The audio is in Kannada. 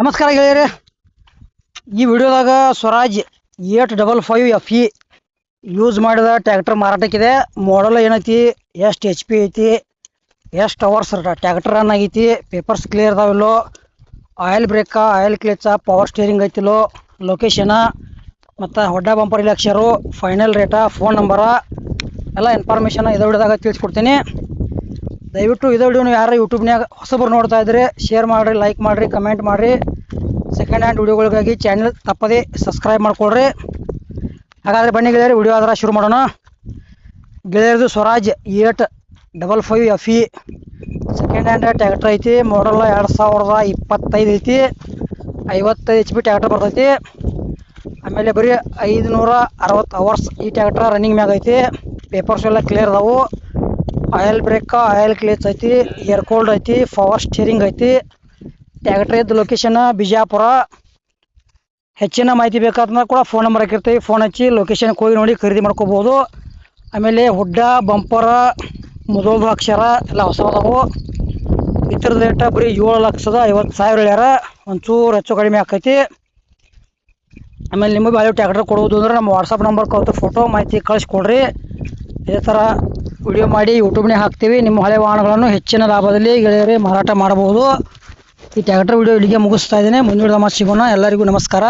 ನಮಸ್ಕಾರ ಗೆಳೆಯರೇ. ಈ ವಿಡಿಯೋದಾಗ ಸ್ವರಾಜ್ 855 FE ಯೂಸ್ ಮಾಡಿದ ಟ್ರ್ಯಾಕ್ಟರ್ ಮಾರಾಟಕ್ಕಿದೆ. ಮಾಡಲ್ ಏನೈತಿ, ಎಷ್ಟು HP ಐತಿ, ಎಷ್ಟು ಅವರ್ಸ್ ಟ್ರ್ಯಾಕ್ಟರ್ ರನ್ ಆಗೈತಿ, ಪೇಪರ್ಸ್ ಕ್ಲಿಯರ್ ಅದಾವಿಲ್ಲೋ, oil brake, oil clutch, power steering ಐತಿಲ್ಲೋ, ಲೊಕೇಶನ ಮತ್ತು ಹೊಡ್ಡ ಬಂಪರ್ ಇಲ್ಲಿ ಅಕ್ಷರು, ಫೈನಲ್ ರೇಟ, ಫೋನ್ ನಂಬರ ಎಲ್ಲ ಇನ್ಫಾರ್ಮೇಷನ್ ಇದೇ ವಿಡಿಯೋದಾಗ ತಿಳಿಸ್ಕೊಡ್ತೀನಿ. ದಯವಿಟ್ಟು ಇದೇ ವಿಡಿಯೋನು ಯಾರು ಯೂಟ್ಯೂಬ್ನಾಗ ಹೊಸಬರು ನೋಡ್ತಾ ಇದ್ದರೆ ಶೇರ್ ಮಾಡಿರಿ, ಲೈಕ್ ಮಾಡಿರಿ, ಕಮೆಂಟ್ ಮಾಡಿರಿ. ಸೆಕೆಂಡ್ ಹ್ಯಾಂಡ್ ವಿಡಿಯೋಗಳಿಗಾಗಿ ಚಾನಲ್ ತಪ್ಪದೆ ಸಬ್ಸ್ಕ್ರೈಬ್ ಮಾಡ್ಕೊಳ್ರಿ. ಹಾಗಾದರೆ ಬನ್ನಿ ಗೆಳೆಯರು, ವಿಡಿಯೋ ಆದ್ರೆ ಶುರು ಮಾಡೋಣ. ಗೆಳೆಯರದು Swaraj 855 FE second hand tractor ಐತಿ. ಮಾಡಲ್ 2025 ಐತಿ. 55 HP ಟ್ರ್ಯಾಕ್ಟರ್ ಬರ್ತೈತಿ. ಆಮೇಲೆ ಬರೀ 560 ಅವರ್ಸ್ ಈ ಟ್ರ್ಯಾಕ್ಟರ್ ರನ್ನಿಂಗ್ ಮ್ಯಾಗ ಐತಿ. ಪೇಪರ್ಸ್ ಎಲ್ಲ ಕ್ಲಿಯರ್ ಅದಾವು. ಆಯಿಲ್ ಬ್ರೇಕ, ಆಯಿಲ್ ಕ್ಲೇಚ್ ಐತಿ, ಏರ್ ಕೋಲ್ಡ್ ಐತಿ, ಪವರ್ ಸ್ಟೇರಿಂಗ್ ಐತಿ. ಟ್ರ್ಯಾಕ್ಟರ್ ಇದ್ದ ಲೊಕೇಶನ್ ಬಿಜಾಪುರ. ಹೆಚ್ಚಿನ ಮಾಹಿತಿ ಬೇಕಾದ್ರೆ ಕೂಡ ಫೋನ್ ನಂಬರ್ ಹಾಕಿರ್ತೀವಿ, ಫೋನ್ ಹಚ್ಚಿ ಲೊಕೇಶನ್ಗೆ ಹೋಗಿ ನೋಡಿ ಖರೀದಿ ಮಾಡ್ಕೋಬೋದು. ಆಮೇಲೆ ಹುಡ್ಡ ಬಂಪರ ಮೊದಲು ಅಕ್ಷರ ಎಲ್ಲ ಹೊಸದಾವು. ಇದ್ರದ ರೇಟ ಬರೀ 7,50,000 ಹೇಳ್ಯಾರ. ಒಂಚೂರು ಹೆಚ್ಚು ಕಡಿಮೆ ಆಕೈತಿ. ಆಮೇಲೆ ನಿಮಗೆ ವ್ಯಾಲ್ಯೂ ಟ್ರ್ಯಾಕ್ಟರ್ ಕೊಡುವುದು ಅಂದ್ರೆ ನಮ್ಮ ವಾಟ್ಸಪ್ ನಂಬರ್ ಕೊಟ್ಟು ಫೋಟೋ ಮಾಹಿತಿ ಕಳಿಸ್ಕೊಡ್ರಿ. ಇದೇ ಥರ ವಿಡಿಯೋ ಮಾಡಿ ಯೂಟ್ಯೂಬ್ನಾಗ ಹಾಕ್ತೀವಿ. ನಿಮ್ಮ ಹಳೆ ವಾಹನಗಳನ್ನು ಹೆಚ್ಚಿನ ಲಾಭದಲ್ಲಿ ಗೆಳೆಯರೇ ಮಾರಾಟ ಮಾಡಬಹುದು. ಈ ಟ್ರ್ಯಾಕ್ಟರ್ ವಿಡಿಯೋ ಇಲ್ಲಿಗೆ ಮುಗಿಸ್ತಾ ಇದ್ದೇನೆ. ಮುಂದಿನ ಮತ್ತೆ ಸಿಗೋಣ. ಎಲ್ಲರಿಗೂ ನಮಸ್ಕಾರ.